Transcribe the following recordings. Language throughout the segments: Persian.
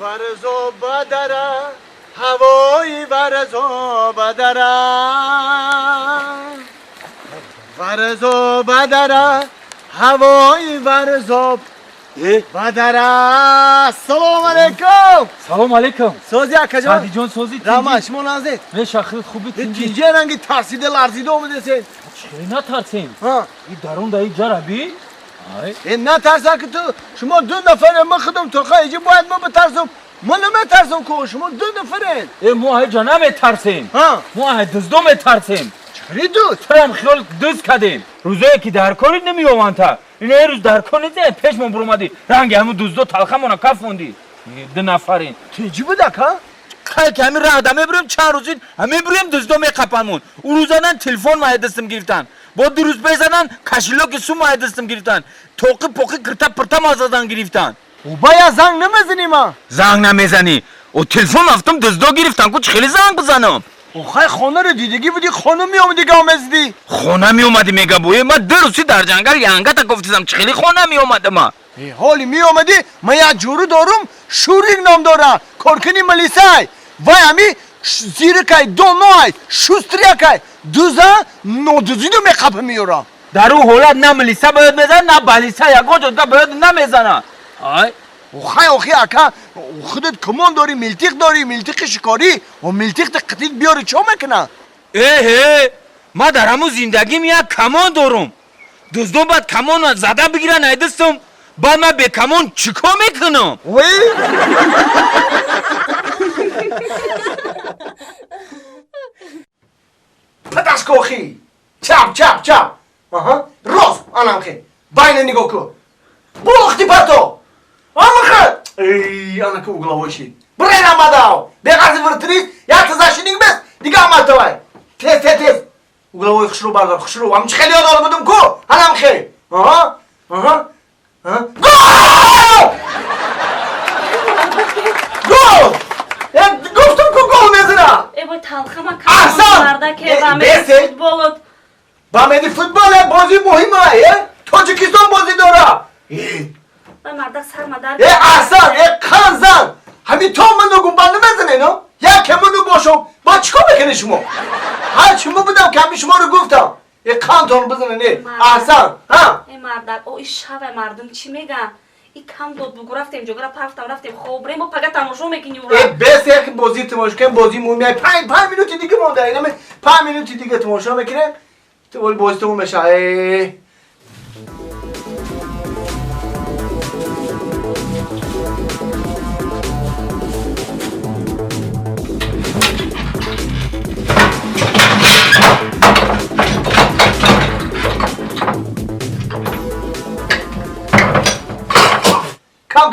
ورزو بدره هوای ورزو بدره ورزو بدره هوای ورزو بدره سلام علیکم سلام علیکم سازی اکا جان سادی جان سازی رامش منازد نه شاخرت خوبی تینجی تینجه رنگی ترسیده لرزیده اومده سین چه نترسیم ها این درون دایی جربی آی این نترسه که تو شما دو نفره من خودم تو خواهی باید من بترسم من نمیترسم که شما دو نفره ای موهای جانا میترسیم ها موهای دزدو میترسیم چری دو ترم خیال دز کردیم روزایی که در کاری نمی آمانتا این یه روز در کاری نیست پیش من برامدی رنگ همون دزدو تلخه مانا کف موندی دو نفرین تیجی بود اکا خیلی که همین راه دمه بریم چند روزین همین بریم دزدو میقپنمون اون روزانن تلفن مایه دستم گرفتن با دو روز بزنن کشیلو که سو مایه دستم گرفتن توقی پوقی کرتا پرتا مازادن گرفتن او باید زنگ نمیزنی ما زنگ نمیزنی او تلفن رفتم دزدو گرفتن کچ خیلی زنگ بزنم او خواهی خانه رو دیدگی بودی خانه می آمدی که آمزدی خونه می اومدی میگه بوی ما دو روزی در جنگل یانگا تا گفتیدم چه خیلی خونه می اومده ما حالی می آمدی من یک جورو دارم شورینگ نام داره کارکنی ملیسای وای همی زیرکای دونای شوستریکای دوزا نودوزیدو می قپه میورم در اون حالت نه ملیسا باید بزن نه بالیسا یا گوجو تا باید نمیزنه آی اوخی اکا خودت کمان داری ملتیق شکاری و ملتیق قتیل بیاری چه میکنه اه ما در همون زندگیم یک کمان دارم دزدون باید کمان زده بگیرن ایدستم بعد من به کمان چیکار میکنم وی پتش کوخی چپ راست آنم خی باین نگاه کن بوختی پتو آمخه ای آنه که اوگلاوشی برای نمداو بگرزی ورتریز یا تزاشینگ بس دیگه آمد توی تیز اوگلاوی خشرو بردار خشرو هم چه خیلی آدار بدم کو آنم خی گول گفتم که گول میزنه ای بای تلخه من احسان! مرده که با بسه! فوتبولت با مدی فوتبال بازی مهمه تاجیکستان بازی داره با مرده سر مدر احسان خانزان همین تو منو گنبند نمیزنه نه یا که منو باشم با چیکار میکنه شما هر چیمو بودم که همین شما رو گفتم کانتون بزنه نه احسان ها ای مرده او ای شب مردم چی میگن ای کم داد بگو رفتیم جگره رفتیم خوب بریم و پگه تماشا میکنیم بس یک بازی تماشا کنیم بازی مهمه 5 مینوت دیگه مونده اینا 5 مینوت دیگه تماشا میکنیم تو بازی تو میشه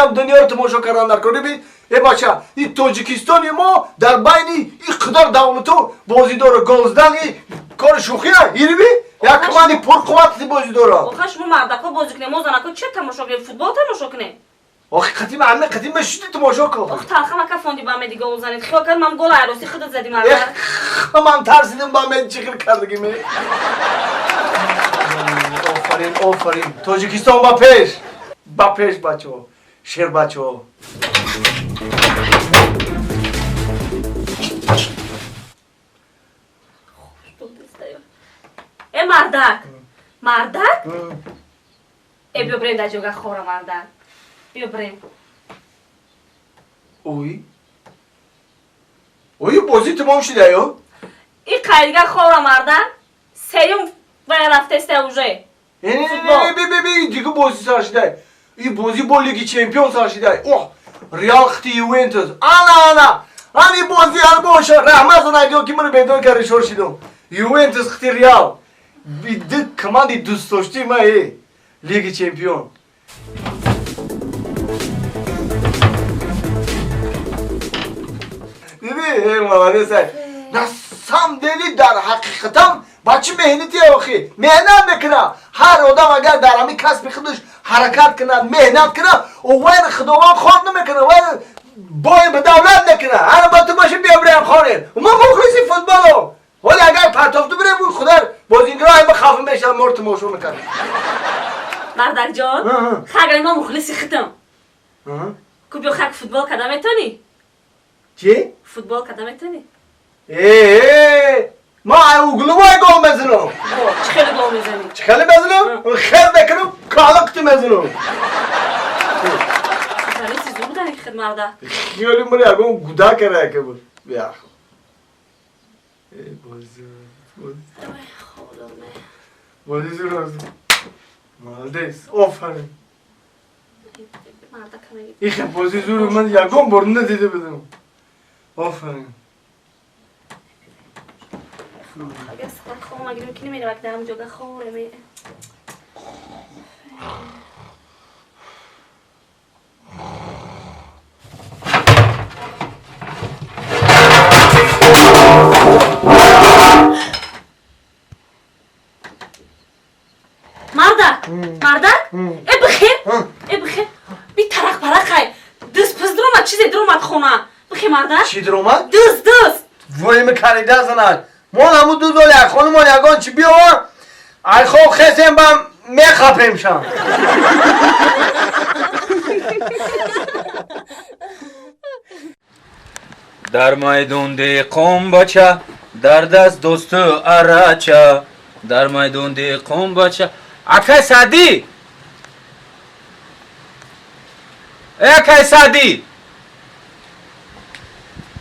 کم دنیا رو تماشا کردن در کنی بید ای بچه این تاجیکستانی ما در بین این قدر دولتو بازی داره گلزدن این کار شوخی نه ایری بی یک کمانی پر قوت بازی داره آخه شما مردکا بازی کنیم ما زنکا چه تماشا کنیم فوتبال تماشا کنیم آخه قدیم همه قدیم مشتی تماشا کن آخه تلخه من کفاندی با همه گول زنید خیال کنم من گل عروسی خودت زدی مرده من ترسیدم با من چیکار کردگی می آفرین تاجیکستان با پیش بچه شیر بچه ای مردک ای بیا بریم در جوگه خورا مردک بیا بریم اوی بازی تمام شده یا؟ ای قیدگه خورا مردک سیوم و رفته استوژه بی دیگه بازی سر شده این بازی با لیگ چمپیون سر شده ریال خطی یوونتوس انا این بازی هر باشه رحمت نگاه که من بیدار کردی شور شدم یوونتوس خطی ریال بیدک کماندی دوست داشتی ما لیگ چمپیون ببین محمد حسین نسام دلی در حقیقتم بچه مهنتی آخی مهنت میکنه هر آدم اگر در همین کسب خودش حرکت کنه مهنت کنه او وین خداوند خود نمیکنه وین باید به دولت نکنه هر با تو باشه بیا بریم خانه و من مخلصی فوتبالم ولی اگر پرتافته بریم بود خدا بازیگرای ما خفه میشن مرد تماشا میکنه مردک جان خگر ما مخلصی ختم Kubyo hak futbol kada metoni. چی؟ Futbol kada metoni. ما اوگلو وای گل مزنم چه خیلی گل میزنی. چه خیلی مزنم؟ خیلی بکنم کالکتی مزنم ولی siz زور داری که مردا. خیلی مری اگه گودا کرده که بود بیا بازی روز مالدیس آفرین مردا کنه. این خیلی بازی زور من یکم برنده دیده بدم آفرین اگه سخت خواهم اگه میکنی میره وقت دارم جوگه خوره میره. مردا ای بخیر بی ترق پرقای دست پس درومد چیزی درومد خونه بخیر مردا چی در اومد؟ دست وای مکانی دزنن مال همون دو دول یخون مال یگان چی بیار ای خوب خسیم بام میخپیم شم در میدون قوم بچه در دست دوست اراچه در میدون قوم بچه اکای سعدی ای اکای سعدی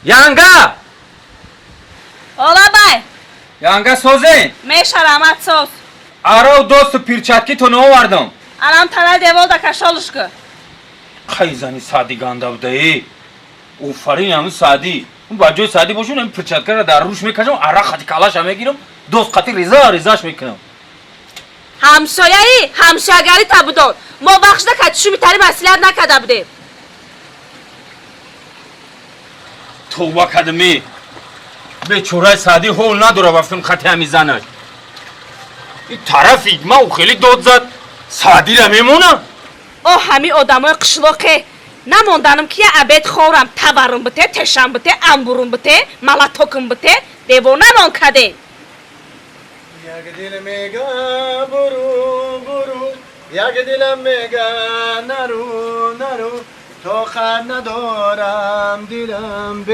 یانگا اولا بای یانگا سوزین میشرمت سوز آره دوست پیرچتکی تو نووردم الان تنه دیوال دا کشالش که خیلی زنی سعدی گنده بوده ای اوفرین همون سعدی اون بجای سعدی باشون این پرچتکر را در روش میکشم عرق خطی کلاش هم میگیرم دوست خطی ریزاش میکنم همسایه‌ای همسایه‌گری تا بودن ما بخش نکردشو میتاری مسئولیت نکرده بودیم توبه کدمی بیچاره سعدی هول نداره وقتی خطی همی زنش این طرف ایگمه او خیلی داد زد سعدی را میمونم او همی آدمای قشلاقه نموندنم که یه عبید خورم تورم بته تشم بته انبورم بته ملاتوکم بته دیوانه نان کده یک دل میگه برو یک دلم میگه نرو تو خر ندارم دلم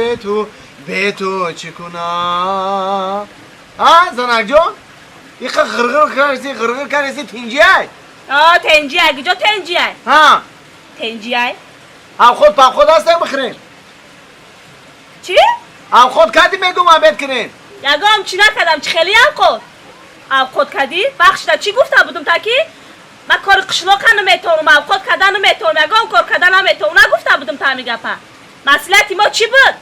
به تو چی کنم زنک جان این غرغر کردی تینجی های تنجی های گجا تنجی های تنجی های هم خود پا خود هستم بخرین چی؟ هم خود کردی میگم عبید کنین یگو هم چی نکردم چی خیلی هم خود کردی؟ بخشیده چی گفته بودم تاکی؟ من کار قشلاق نمیتونم هم خود کردن نمیتونم یگو هم کار کردن نمیتونم نگفته بودم تا میگه پا مسئولیتی ما چی بود؟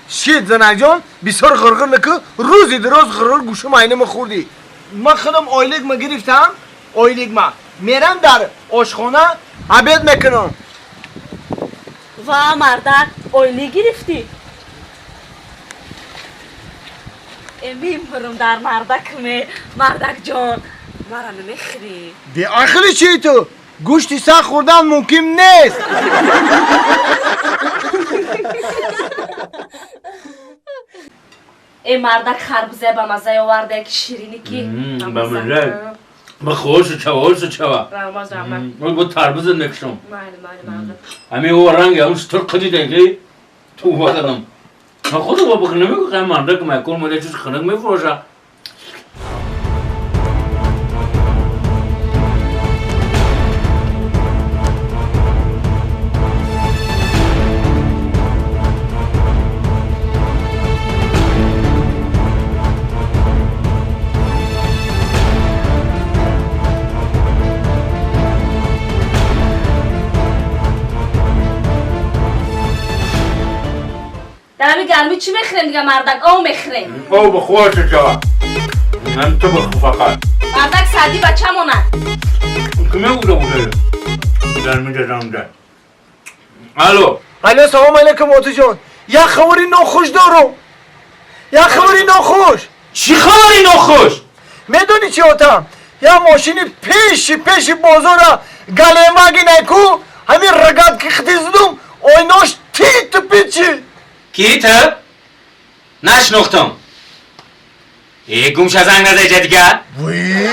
شید زنک جان بسیار غرغر نکه روزی دراز غرغر گوشم اینه ما خوردی من خودم آیلیگ ما گرفتم آیلیگ ما میرم در آشخانه عبید میکنم و مردک آیلی گرفتی امیم برم در مردک جان مرا نمیخری دی آخری چی تو؟ گوشتی سخت خوردن ممکن نیست این مردک خربزه به مزه آورده که شیرینی کی با خوش چوا رمز من با تربوز نکشم مردک همه او رنگ اون ستر قدی دیگه تو بادم من خودم با بخنه میگو خیلی مردک میکن مده چیز خنک میفروشه دمی گرمی چی میخرین دیگه مردک او میخرین او بخوش چوا من تو بخو فقط مردک سعدی بچه مونن کمی بوده گرمی جزام ده الو سلام علیکم موتی جان یک خبری ناخوش دارم یک خبری ناخوش چی خبری ناخوش؟ میدونی چی آتم یا ماشینی پیش بازار گلیمگی نیکو همین رگت که خطی زدم آیناش تیت پیچی کیت؟ نشنختم گومش از انگ نزه دیگه وی